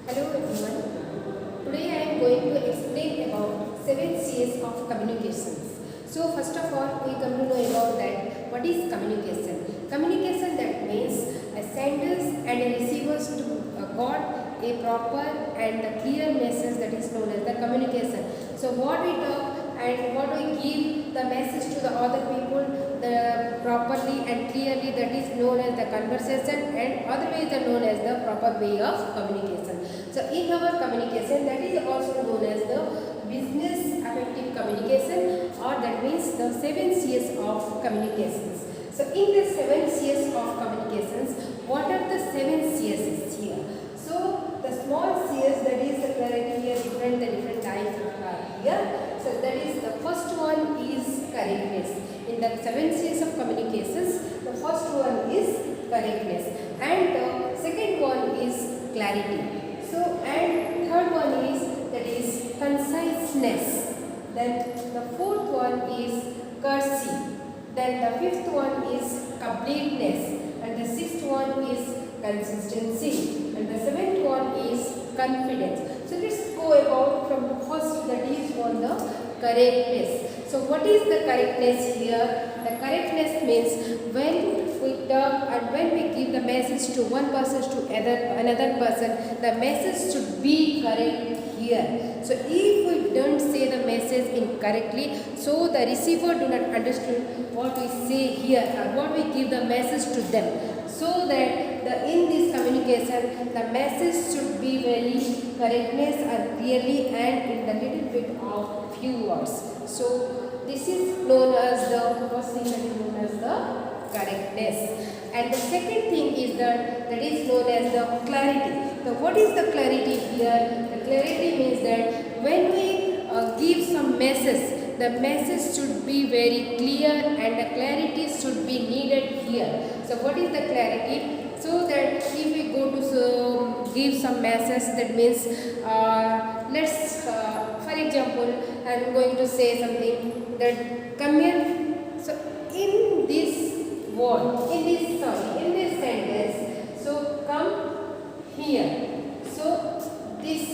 Hello everyone. Today I am going to explain about 7 C's of communications. So first of all, we come to know about that what is communication. Communication, that means a senders and a receivers to got a proper and a clear message, that is known as the communication. So what we talk and what we give the message to the other people the properly and clearly, that is known as the conversation, and other ways are known as the proper way of communication. So in our communication, that is also known as the business effective communication, or that means the 7 C's of communications. So in the 7 C's of communications, what are the 7 C's here? So the small C's, that is the clarity here, the different types are here. So that is the first one is correctness. In the 7 C's of communications, the first one is correctness, and the second one is clarity. So and third one is, that is conciseness. Then the fourth one is courtesy. Then the fifth one is completeness, and the sixth one is consistency, and the seventh one is confidence. So let's go about from the first, that is on the correctness. So what is the correctness here? The correctness means when we talk and when we give the message to one person to another person, the message should be correct here. So if we don't say the message incorrectly, so the receiver do not understand what we say here or what we give the message to them. So that in this communication, the message should be very correctness and clearly and in a little bit of few words. So this is known as the first thing, that is known as the correctness. And the second thing is that is known as the clarity. So what is the clarity here? The clarity means that when we give some message, the message should be very clear and the clarity should be needed here. So what is the clarity? So that if we go to give some message, that means let's for example, I am going to say something that come here. So in this word, in this sentence, so come here. So this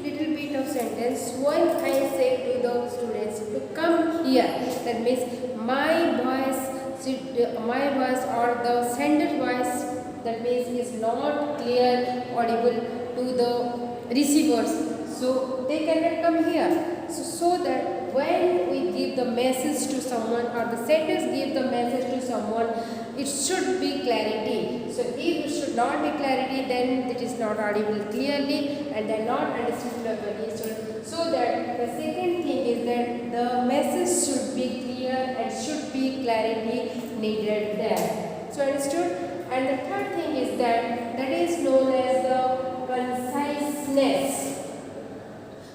little bit of sentence, when I say to the students to come here, that means my voice or the sender voice, that means is not clear audible to the receivers, so they cannot come here. So that when we give the message to someone or the senders give the message to someone, it should be clarity. So if it should not be clarity, then it is not audible clearly and then not understood by the student. So that the second thing is that the message should be clear and should be clarity needed there. So understood? And the third thing is that is known as the conciseness.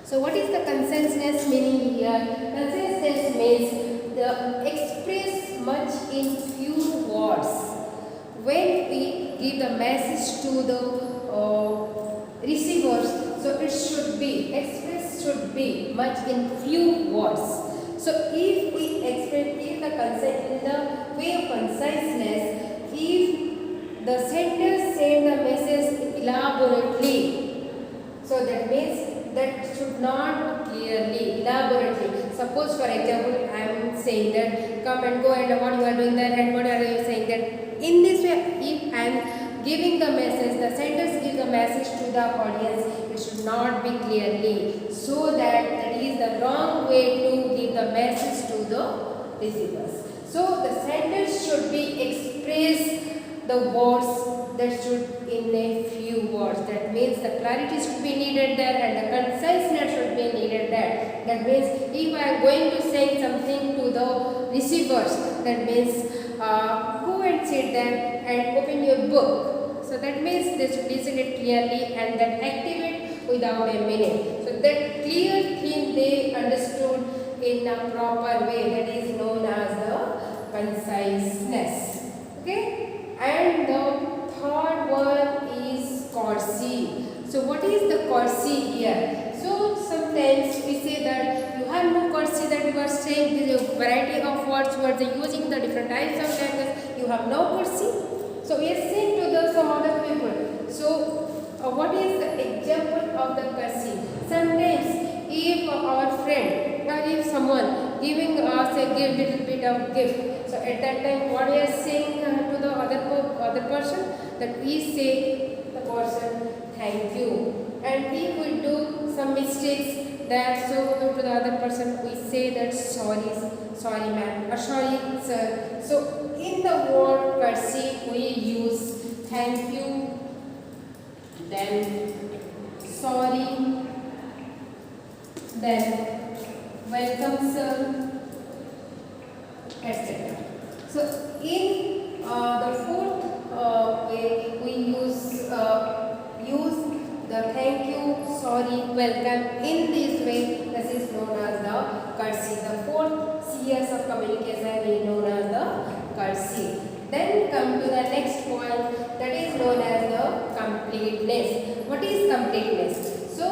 So what is the conciseness meaning here? Conciseness means the express much in few words. When we give the message to the receivers, so it should be should be much in few words. So if we express in the way of conciseness, if the sender send the message elaborately, so that means that should not clearly, elaborately. Suppose for example, I am saying that come and go and what you are doing there and what are you saying that. In this way, if I am giving the message, the senders give the message to the audience, it should not be clearly. So that is the wrong way to give the message to the receivers. So the senders should be express the words that should in a few words. That means the clarity should be needed there and the conciseness should be needed there. That means if I am going to say something to the receivers, that means go and sit there and open your book. So that means they should listen it clearly and then activate without a meaning. So that clear thing they understood in a proper way, that is known as the conciseness. Okay? And the third one is courtesy. So what is the courtesy here? So sometimes we say that you have no courtesy, that you are saying the variety of words, you are using the different types of language, you have no courtesy. So we are saying to some other people. So what is the example of the cursive? Sometimes if our friend or if someone giving us a gift, little bit of gift, so at that time what we are saying to the other person, that we say the person thank you. And if we do some mistakes, that so to the other person we say that sorry ma'am or sorry sir. So in the word cursive we use thank you, then sorry, then welcome sir, etc. So in the fourth way we use the thank you, sorry, welcome. In this way, this is known as the cursive. The fourth CS of communication is known as the cursive. Then come to the next point, that is known as the completeness. What is completeness? So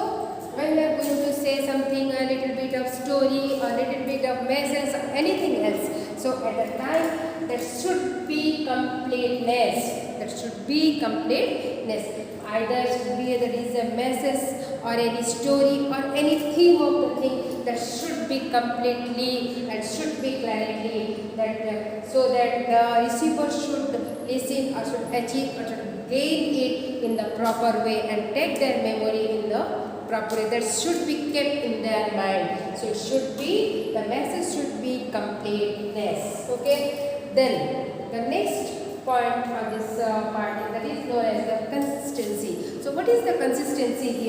when we are going to say something, a little bit of story, a little bit of message, or anything else, so at the time there should be completeness. There should be completeness. Either should be that is a message or any story or any theme of the thing, that should be completely and should be clarity, that so that the receiver should listen or should achieve or should gain it in the proper way and take their memory in the proper way. That should be kept in their mind. So it should be, the message should be completeness. Okay. Then the next point of this part, that is known as the consistency. So what is the consistency here?